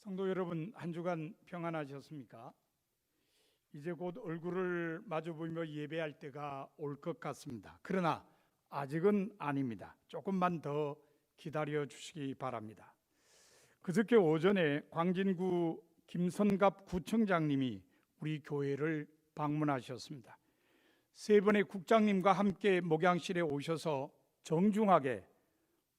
성도 여러분, 한 주간 평안하셨습니까? 이제 곧 얼굴을 마주보며 예배할 때가 올 것 같습니다. 그러나 아직은 아닙니다. 조금만 더 기다려 주시기 바랍니다. 그저께 오전에 광진구 김선갑 구청장님이 우리 교회를 방문하셨습니다. 세 번의 국장님과 함께 목양실에 오셔서 정중하게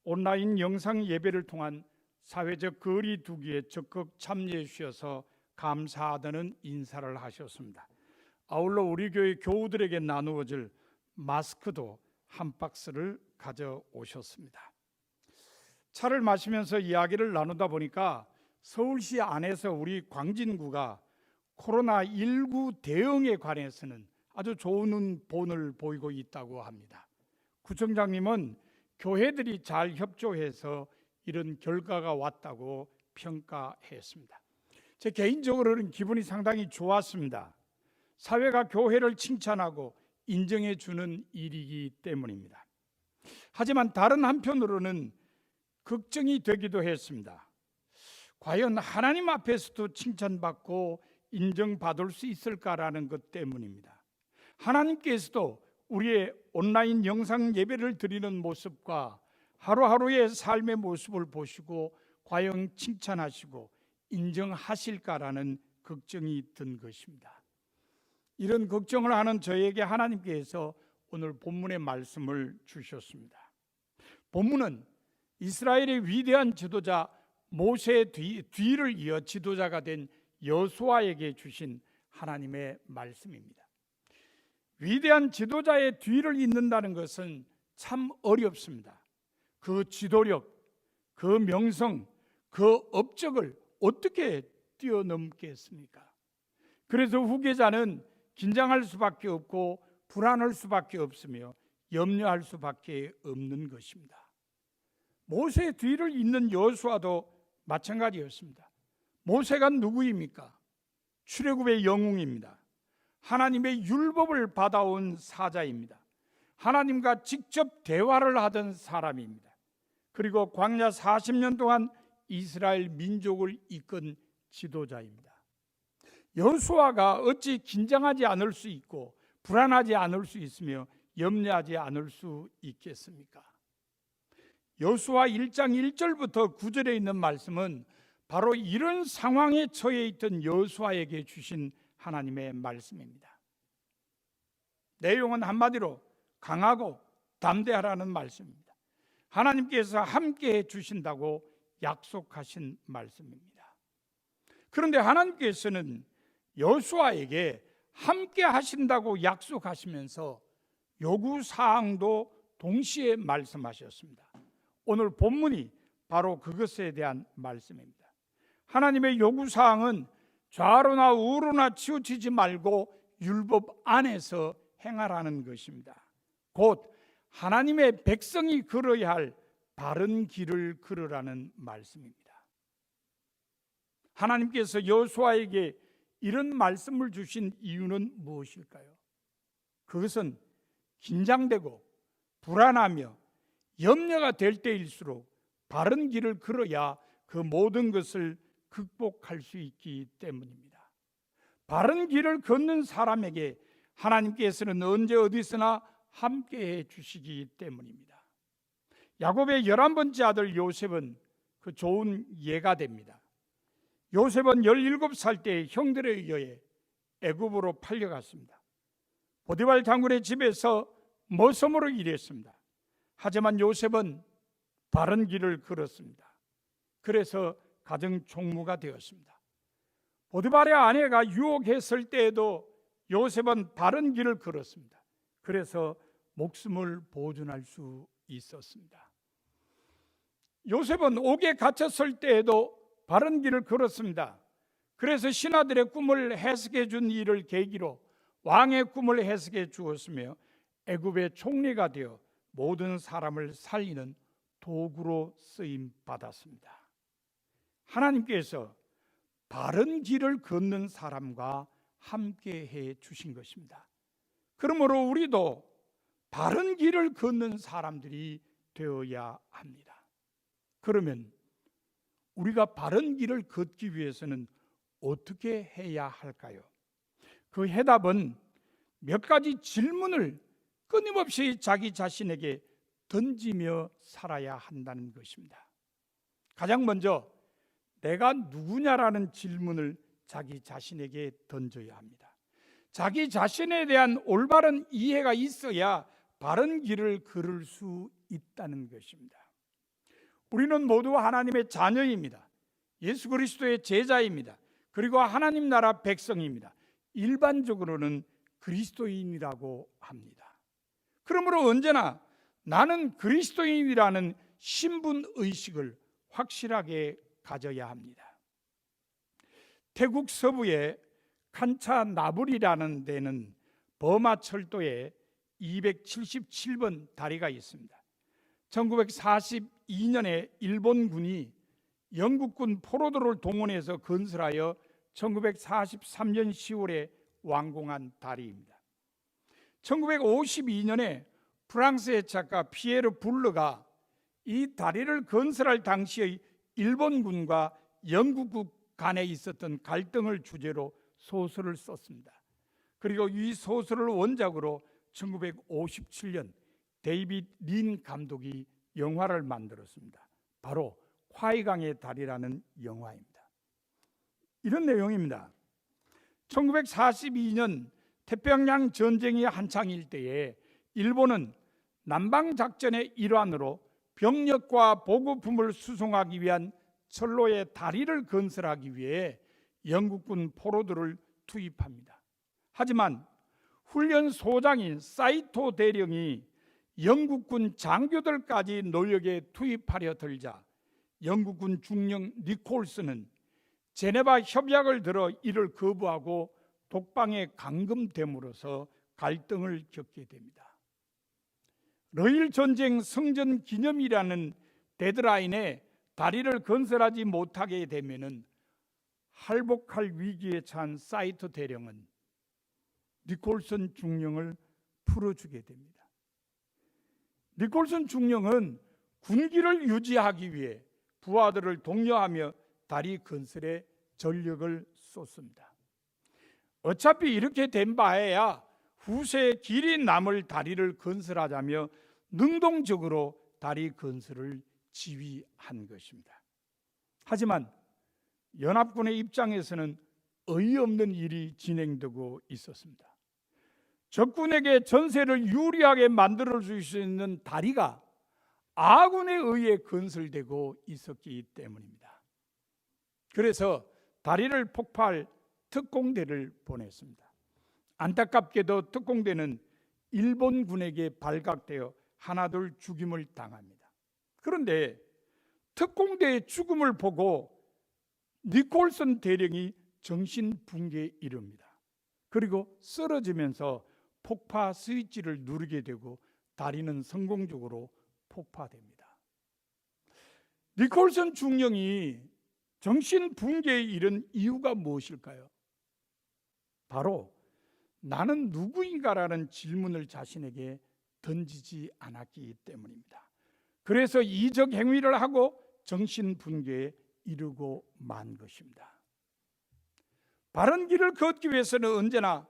온라인 영상 예배를 통한 사회적 거리 두기에 적극 참여해 주셔서 감사하다는 인사를 하셨습니다. 아울러 우리 교회 교우들에게 나누어질 마스크도 한 박스를 가져오셨습니다. 차를 마시면서 이야기를 나누다 보니까 서울시 안에서 우리 광진구가 코로나19 대응에 관해서는 아주 좋은 본을 보이고 있다고 합니다. 구청장님은 교회들이 잘 협조해서 이런 결과가 왔다고 평가했습니다. 제 개인적으로는 기분이 상당히 좋았습니다. 사회가 교회를 칭찬하고 인정해 주는 일이기 때문입니다. 하지만 다른 한편으로는 걱정이 되기도 했습니다. 과연 하나님 앞에서도 칭찬받고 인정받을 수 있을까라는 것 때문입니다. 하나님께서도 우리의 온라인 영상 예배를 드리는 모습과 하루하루의 삶의 모습을 보시고 과연 칭찬하시고 인정하실까라는 걱정이 든 것입니다. 이런 걱정을 하는 저에게 하나님께서 오늘 본문의 말씀을 주셨습니다. 본문은 이스라엘의 위대한 지도자 모세의 뒤를 이어 지도자가 된 여호수아에게 주신 하나님의 말씀입니다. 위대한 지도자의 뒤를 잇는다는 것은 참 어렵습니다. 그 지도력, 그 명성, 그 업적을 어떻게 뛰어넘겠습니까? 그래서 후계자는 긴장할 수밖에 없고 불안할 수밖에 없으며 염려할 수밖에 없는 것입니다. 모세의 뒤를 잇는 여호수아도 마찬가지였습니다. 모세가 누구입니까? 출애굽의 영웅입니다. 하나님의 율법을 받아온 사자입니다. 하나님과 직접 대화를 하던 사람입니다. 그리고 광야 40년 동안 이스라엘 민족을 이끈 지도자입니다. 여호수아가 어찌 긴장하지 않을 수 있고 불안하지 않을 수 있으며 염려하지 않을 수 있겠습니까? 여호수아 1장 1절부터 9절에 있는 말씀은 바로 이런 상황에 처해 있던 여호수아에게 주신 하나님의 말씀입니다. 내용은 한마디로 강하고 담대하라는 말씀입니다. 하나님께서 함께 해주신다고 약속하신 말씀입니다. 그런데 하나님께서는 여호수아에게 함께 하신다고 약속하시면서 요구사항도 동시에 말씀하셨습니다. 오늘 본문이 바로 그것에 대한 말씀입니다. 하나님의 요구사항은 좌로나 우로나 치우치지 말고 율법 안에서 행하라는 것입니다. 곧 하나님의 백성이 걸어야 할 바른 길을 걸으라는 말씀입니다. 하나님께서 여호수아에게 이런 말씀을 주신 이유는 무엇일까요? 그것은 긴장되고 불안하며 염려가 될 때일수록 바른 길을 걸어야 그 모든 것을 극복할 수 있기 때문입니다. 바른 길을 걷는 사람에게 하나님께서는 언제 어디서나 함께해 주시기 때문입니다. 야곱의 11번째 아들 요셉은 그 좋은 예가 됩니다. 요셉은 17살 때 형들에 의해 애굽으로 팔려갔습니다. 보디발 장군의 집에서 머슴으로 일했습니다. 하지만 요셉은 바른 길을 걸었습니다. 그래서 가정 총무가 되었습니다. 보디발의 아내가 유혹했을 때에도 요셉은 바른 길을 걸었습니다. 그래서 목숨을 보존할 수 있었습니다. 요셉은 옥에 갇혔을 때에도 바른 길을 걸었습니다. 그래서 신하들의 꿈을 해석해 준 일을 계기로 왕의 꿈을 해석해 주었으며 애굽의 총리가 되어 모든 사람을 살리는 도구로 쓰임 받았습니다. 하나님께서 바른 길을 걷는 사람과 함께 해 주신 것입니다. 그러므로 우리도 바른 길을 걷는 사람들이 되어야 합니다. 그러면 우리가 바른 길을 걷기 위해서는 어떻게 해야 할까요? 그 해답은 몇 가지 질문을 끊임없이 자기 자신에게 던지며 살아야 한다는 것입니다. 가장 먼저 내가 누구냐라는 질문을 자기 자신에게 던져야 합니다. 자기 자신에 대한 올바른 이해가 있어야 바른 길을 걸을 수 있다는 것입니다. 우리는 모두 하나님의 자녀입니다. 예수 그리스도의 제자입니다. 그리고 하나님 나라 백성입니다. 일반적으로는 그리스도인이라고 합니다. 그러므로 언제나 나는 그리스도인이라는 신분의식을 확실하게 가져야 합니다. 태국 서부의 칸차나불이라는 데는 버마 철도에 277번 다리가 있습니다. 1942년에 일본군이 영국군 포로들을 동원해서 건설하여 1943년 10월에 완공한 다리입니다. 1952년에 프랑스의 작가 피에르 불르가 이 다리를 건설할 당시의 일본군과 영국군 간에 있었던 갈등을 주제로 소설을 썼습니다. 그리고 이 소설을 원작으로 1957년 데이빗 린 감독이 영화를 만들었습니다. 바로 화이강의 다리라는 영화입니다. 이런 내용입니다. 1942년 태평양 전쟁이 한창일 때에 일본은 남방작전의 일환으로 병력과 보급품을 수송하기 위한 철로의 다리를 건설하기 위해 영국군 포로들을 투입합니다. 하지만 훈련 소장인 사이토 대령이 영국군 장교들까지 노력에 투입하려 들자 영국군 중령 니콜슨은 제네바 협약을 들어 이를 거부하고 독방에 감금됨으로써 갈등을 겪게 됩니다. 러일 전쟁 성전 기념이라는 데드라인에 다리를 건설하지 못하게 되면은 할복할 위기에 처한 사이토 대령은 니콜슨 중령을 풀어주게 됩니다. 니콜슨 중령은 군기를 유지하기 위해 부하들을 독려하며 다리 건설에 전력을 쏟습니다. 어차피 이렇게 된 바에야 후세에 길이 남을 다리를 건설하자며 능동적으로 다리 건설을 지휘한 것입니다. 하지만 연합군의 입장에서는 어이없는 일이 진행되고 있었습니다. 적군에게 전세를 유리하게 만들어줄 수 있는 다리가 아군에 의해 건설되고 있었기 때문입니다. 그래서 다리를 폭파할 특공대를 보냈습니다. 안타깝게도 특공대는 일본군에게 발각되어 하나둘 죽임을 당합니다. 그런데 특공대의 죽음을 보고 니콜슨 대령이 정신붕괴에 이릅니다. 그리고 쓰러지면서 폭파 스위치를 누르게 되고 다리는 성공적으로 폭파됩니다. 니콜슨 중령이 정신붕괴에 이른 이유가 무엇일까요? 바로 나는 누구인가라는 질문을 자신에게 던지지 않았기 때문입니다. 그래서 이적 행위를 하고 정신붕괴에 이르고 만 것입니다. 바른 길을 걷기 위해서는 언제나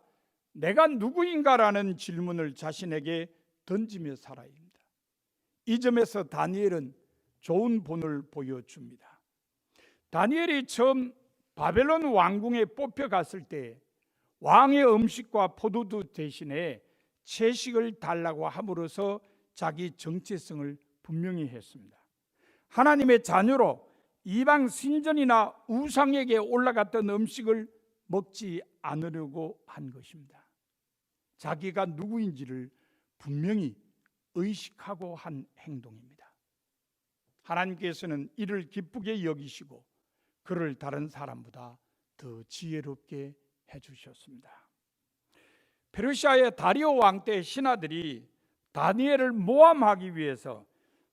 내가 누구인가라는 질문을 자신에게 던지며 살아야 합니다. 이 점에서 다니엘은 좋은 본을 보여줍니다. 다니엘이 처음 바벨론 왕궁에 뽑혀갔을 때 왕의 음식과 포도주 대신에 채식을 달라고 함으로써 자기 정체성을 분명히 했습니다. 하나님의 자녀로 이방 신전이나 우상에게 올라갔던 음식을 먹지 않으려고 한 것입니다. 자기가 누구인지를 분명히 의식하고 한 행동입니다. 하나님께서는 이를 기쁘게 여기시고 그를 다른 사람보다 더 지혜롭게 해주셨습니다. 페르시아의 다리오 왕 때 신하들이 다니엘을 모함하기 위해서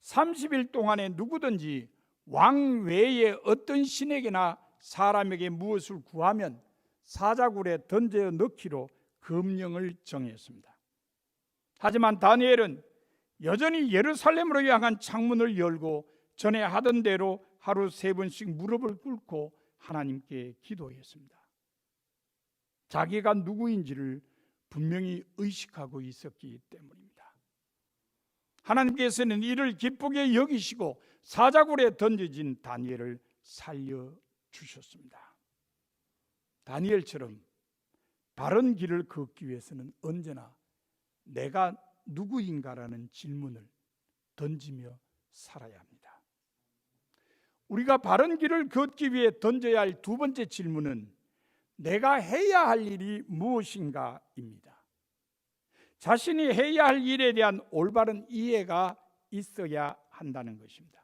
30일 동안에 누구든지 왕 외에 어떤 신에게나 사람에게 무엇을 구하면 사자굴에 던져 넣기로 금령을 정했습니다. 하지만 다니엘은 여전히 예루살렘으로 향한 창문을 열고 전에 하던 대로 하루 3번씩 무릎을 꿇고 하나님께 기도했습니다. 자기가 누구인지를 분명히 의식하고 있었기 때문입니다. 하나님께서는 이를 기쁘게 여기시고 사자굴에 던져진 다니엘을 살려주셨습니다. 다니엘처럼 바른 길을 걷기 위해서는 언제나 내가 누구인가라는 질문을 던지며 살아야 합니다. 우리가 바른 길을 걷기 위해 던져야 할 두 번째 질문은 내가 해야 할 일이 무엇인가입니다. 자신이 해야 할 일에 대한 올바른 이해가 있어야 한다는 것입니다.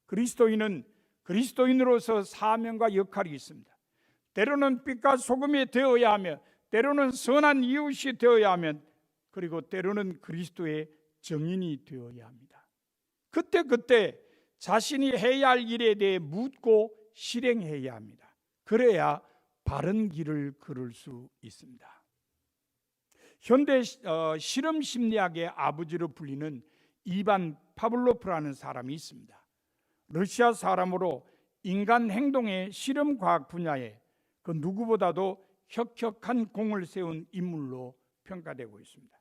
그리스도인은 그리스도인으로서 사명과 역할이 있습니다. 때로는 빛과 소금이 되어야 하며, 때로는 선한 이웃이 되어야 하며, 그리고 때로는 그리스도의 증인이 되어야 합니다. 그때 자신이 해야 할 일에 대해 묻고 실행해야 합니다. 그래야 바른 길을 걸을 수 있습니다. 현대 실험 심리학의 아버지로 불리는 이반 파블로프라는 사람이 있습니다. 러시아 사람으로 인간 행동의 실험 과학 분야에 그 누구보다도 혁혁한 공을 세운 인물로 평가되고 있습니다.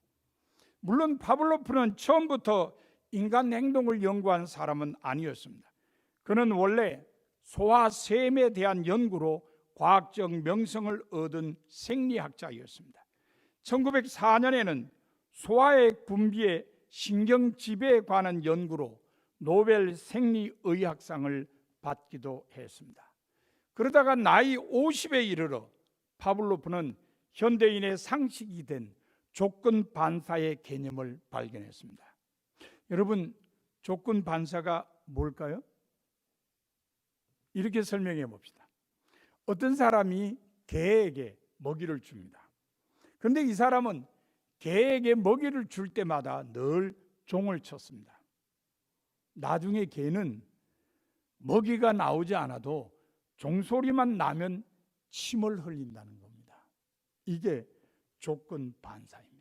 물론 파블로프는 처음부터 인간 행동을 연구한 사람은 아니었습니다. 그는 원래 소와 샘에 대한 연구로 과학적 명성을 얻은 생리학자였습니다. 1904년에는 소화의 분비의 신경 지배에 관한 연구로 노벨 생리의학상을 받기도 했습니다. 그러다가 나이 50에 이르러 파블로프는 현대인의 상식이 된 조건 반사의 개념을 발견했습니다. 여러분, 조건 반사가 뭘까요? 이렇게 설명해 봅시다. 어떤 사람이 개에게 먹이를 줍니다. 그런데 이 사람은 개에게 먹이를 줄 때마다 늘 종을 쳤습니다. 나중에 개는 먹이가 나오지 않아도 종소리만 나면 침을 흘린다는 겁니다. 이게 조건 반사입니다.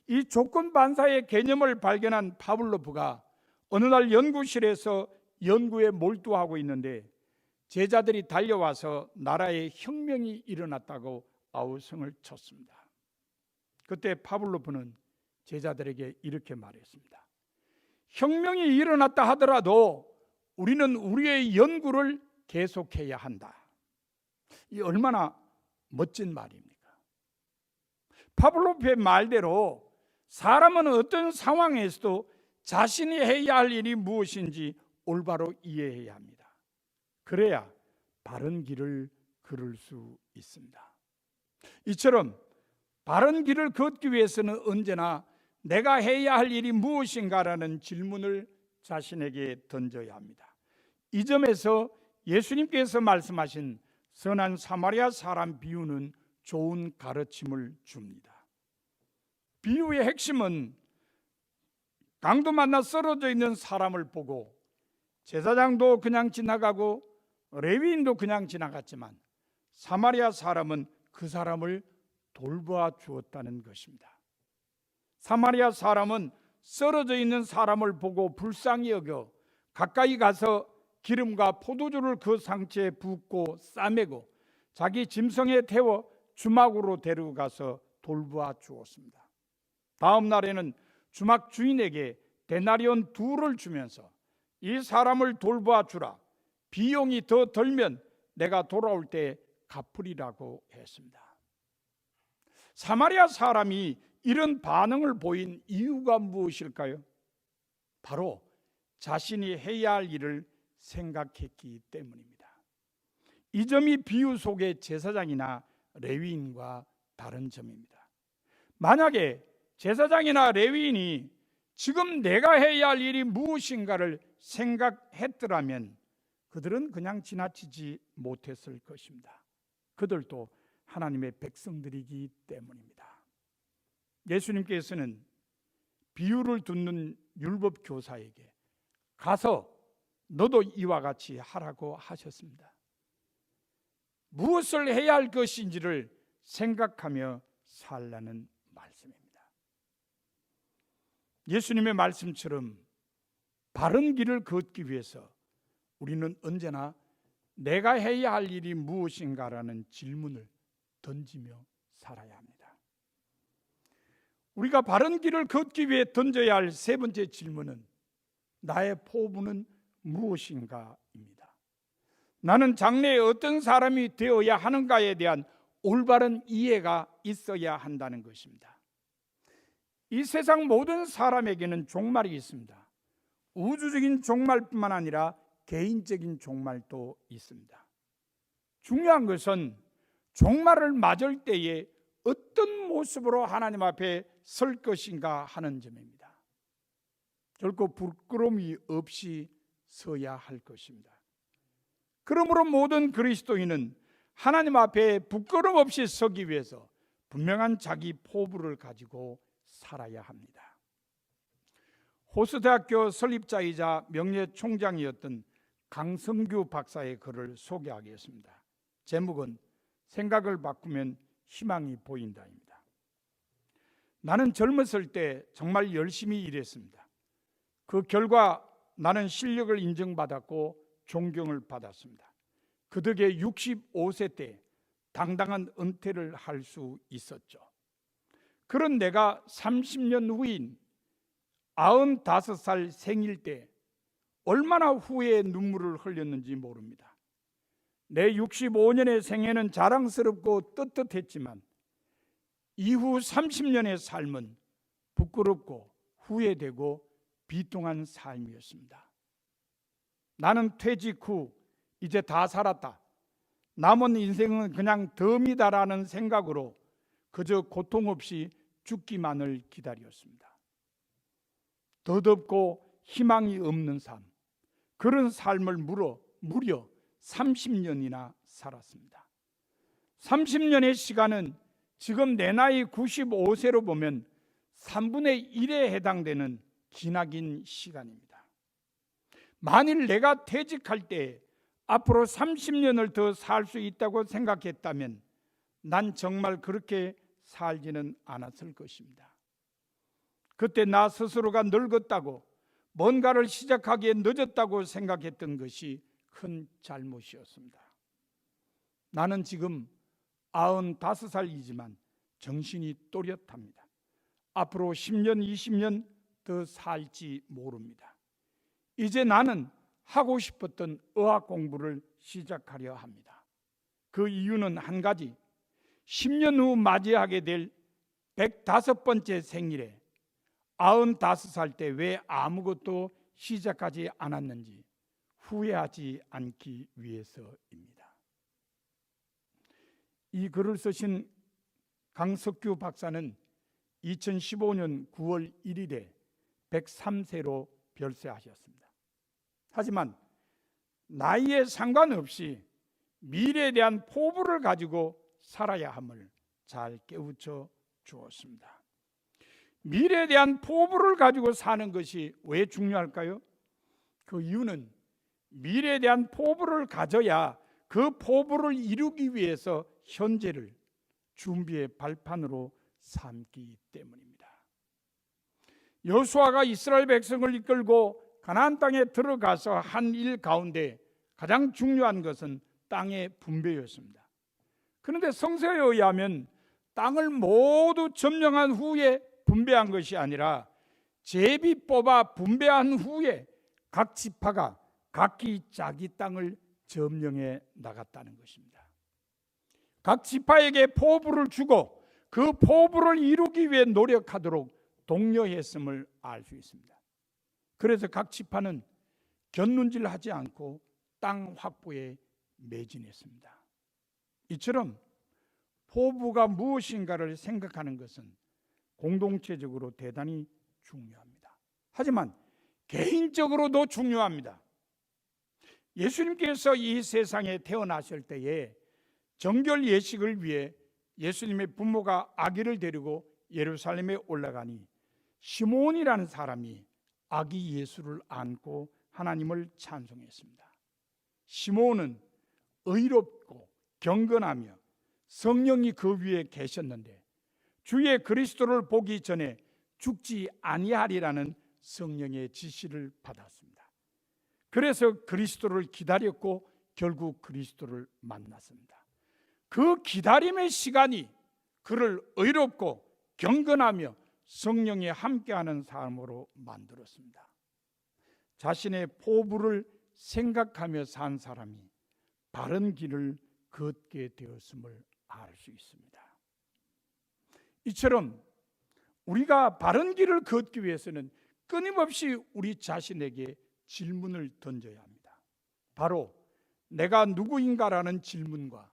이 조건 반사의 개념을 발견한 파블로프가 어느 날 연구실에서 연구에 몰두하고 있는데 제자들이 달려와서 나라에 혁명이 일어났다고 아우성을 쳤습니다. 그때 파블로프는 제자들에게 이렇게 말했습니다. 혁명이 일어났다 하더라도 우리는 우리의 연구를 계속해야 한다. 이 얼마나 멋진 말입니까? 파블로프의 말대로 사람은 어떤 상황에서도 자신이 해야 할 일이 무엇인지 올바로 이해해야 합니다. 그래야 바른 길을 걸을 수 있습니다. 이처럼 바른 길을 걷기 위해서는 언제나 내가 해야 할 일이 무엇인가라는 질문을 자신에게 던져야 합니다. 이 점에서 예수님께서 말씀하신 선한 사마리아 사람 비유는 좋은 가르침을 줍니다. 비유의 핵심은 강도 만나 쓰러져 있는 사람을 보고 제사장도 그냥 지나가고 레위인도 그냥 지나갔지만 사마리아 사람은 그 사람을 돌보아 주었다는 것입니다. 사마리아 사람은 쓰러져 있는 사람을 보고 불쌍히 여겨 가까이 가서 기름과 포도주를 그 상처에 붓고 싸매고 자기 짐승에 태워 주막으로 데리고 가서 돌보아 주었습니다. 다음 날에는 주막 주인에게 데나리온 2를 주면서 이 사람을 돌보아 주라. 비용이 더 들면 내가 돌아올 때 갚으리라고 했습니다. 사마리아 사람이 이런 반응을 보인 이유가 무엇일까요? 바로 자신이 해야 할 일을 생각했기 때문입니다. 이 점이 비유 속의 제사장이나 레위인과 다른 점입니다. 만약에 제사장이나 레위인이 지금 내가 해야 할 일이 무엇인가를 생각했더라면 그들은 그냥 지나치지 못했을 것입니다. 그들도 하나님의 백성들이기 때문입니다. 예수님께서는 비유를 듣는 율법 교사에게 가서 너도 이와 같이 하라고 하셨습니다. 무엇을 해야 할 것인지를 생각하며 살라는 말씀입니다. 예수님의 말씀처럼 바른 길을 걷기 위해서 우리는 언제나 내가 해야 할 일이 무엇인가라는 질문을 던지며 살아야 합니다. 우리가 바른 길을 걷기 위해 던져야 할 세 번째 질문은 나의 포부는 무엇인가입니다. 나는 장래에 어떤 사람이 되어야 하는가에 대한 올바른 이해가 있어야 한다는 것입니다. 이 세상 모든 사람에게는 종말이 있습니다. 우주적인 종말뿐만 아니라 개인적인 종말도 있습니다. 중요한 것은 종말을 맞을 때에 어떤 모습으로 하나님 앞에 설 것인가 하는 점입니다. 결코 부끄러움이 없이 서야 할 것입니다. 그러므로 모든 그리스도인은 하나님 앞에 부끄럼 없이 서기 위해서 분명한 자기 포부를 가지고 살아야 합니다. 호스대학교 설립자이자 명예총장이었던 강성규 박사의 글을 소개하겠습니다. 제목은 생각을 바꾸면 희망이 보인다입니다. 나는 젊었을 때 정말 열심히 일했습니다. 그 결과 나는 실력을 인정받았고 존경을 받았습니다. 그 덕에 65세 때 당당한 은퇴를 할 수 있었죠. 그런 내가 30년 후인 95살 생일 때 얼마나 후회의 눈물을 흘렸는지 모릅니다. 내 65년의 생애는 자랑스럽고 떳떳했지만 이후 30년의 삶은 부끄럽고 후회되고 비통한 삶이었습니다. 나는 퇴직 후 이제 다 살았다, 남은 인생은 그냥 덤이다라는 생각으로 그저 고통 없이 죽기만을 기다렸습니다. 덧없고 희망이 없는 삶, 그런 삶을 무려 30년이나 살았습니다. 30년의 시간은 지금 내 나이 95세로 보면 3분의 1에 해당되는 기나긴 시간입니다. 만일 내가 퇴직할 때 앞으로 30년을 더 살 수 있다고 생각했다면 난 정말 그렇게 살지는 않았을 것입니다. 그때 나 스스로가 늙었다고, 뭔가를 시작하기에 늦었다고 생각했던 것이 큰 잘못이었습니다. 나는 지금 95살이지만 정신이 또렷합니다. 앞으로 10년, 20년 더 살지 모릅니다. 이제 나는 하고 싶었던 의학 공부를 시작하려 합니다. 그 이유는 한 가지, 10년 후 맞이하게 될 105번째 생일에 95살 때 왜 아무것도 시작하지 않았는지 후회하지 않기 위해서입니다. 이 글을 쓰신 강석규 박사는 2015년 9월 1일에 103세로 별세하셨습니다. 하지만 나이에 상관없이 미래에 대한 포부를 가지고 살아야 함을 잘 깨우쳐 주었습니다. 미래에 대한 포부를 가지고 사는 것이 왜 중요할까요? 그 이유는 미래에 대한 포부를 가져야 그 포부를 이루기 위해서 현재를 준비의 발판으로 삼기 때문입니다. 여호수아가 이스라엘 백성을 이끌고 가나안 땅에 들어가서 한 일 가운데 가장 중요한 것은 땅의 분배였습니다. 그런데 성서에 의하면 땅을 모두 점령한 후에 분배한 것이 아니라 제비 뽑아 분배한 후에 각 지파가 각기 자기 땅을 점령해 나갔다는 것입니다. 각 지파에게 포부를 주고 그 포부를 이루기 위해 노력하도록 독려했음을 알 수 있습니다. 그래서 각 지파는 곁눈질하지 않고 땅 확보에 매진했습니다. 이처럼 포부가 무엇인가를 생각하는 것은 공동체적으로 대단히 중요합니다. 하지만 개인적으로도 중요합니다. 예수님께서 이 세상에 태어나실 때에 정결 예식을 위해 예수님의 부모가 아기를 데리고 예루살렘에 올라가니 시몬이라는 사람이 아기 예수를 안고 하나님을 찬송했습니다. 시몬은 의롭고 경건하며 성령이 그 위에 계셨는데 주의 그리스도를 보기 전에 죽지 아니하리라는 성령의 지시를 받았습니다. 그래서 그리스도를 기다렸고 결국 그리스도를 만났습니다. 그 기다림의 시간이 그를 의롭고 경건하며 성령이 함께하는 사람으로 만들었습니다. 자신의 포부를 생각하며 산 사람이 바른 길을 걷게 되었음을 알 수 있습니다. 이처럼 우리가 바른 길을 걷기 위해서는 끊임없이 우리 자신에게 질문을 던져야 합니다. 바로 내가 누구인가라는 질문과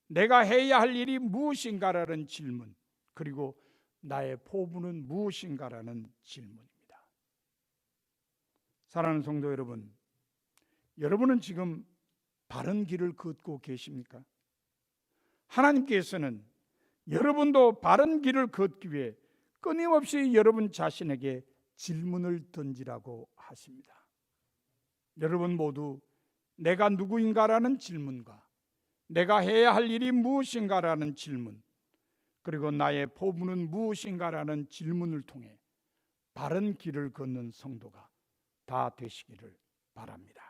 내가 해야 할 일이 무엇인가라는 질문, 그리고 나의 포부는 무엇인가라는 질문입니다. 사랑하는 성도 여러분, 여러분은 지금 바른 길을 걷고 계십니까? 하나님께서는 여러분도 바른 길을 걷기 위해 끊임없이 여러분 자신에게 질문을 던지라고 하십니다. 여러분 모두 내가 누구인가라는 질문과 내가 해야 할 일이 무엇인가라는 질문, 그리고 나의 포부는 무엇인가라는 질문을 통해 바른 길을 걷는 성도가 다 되시기를 바랍니다.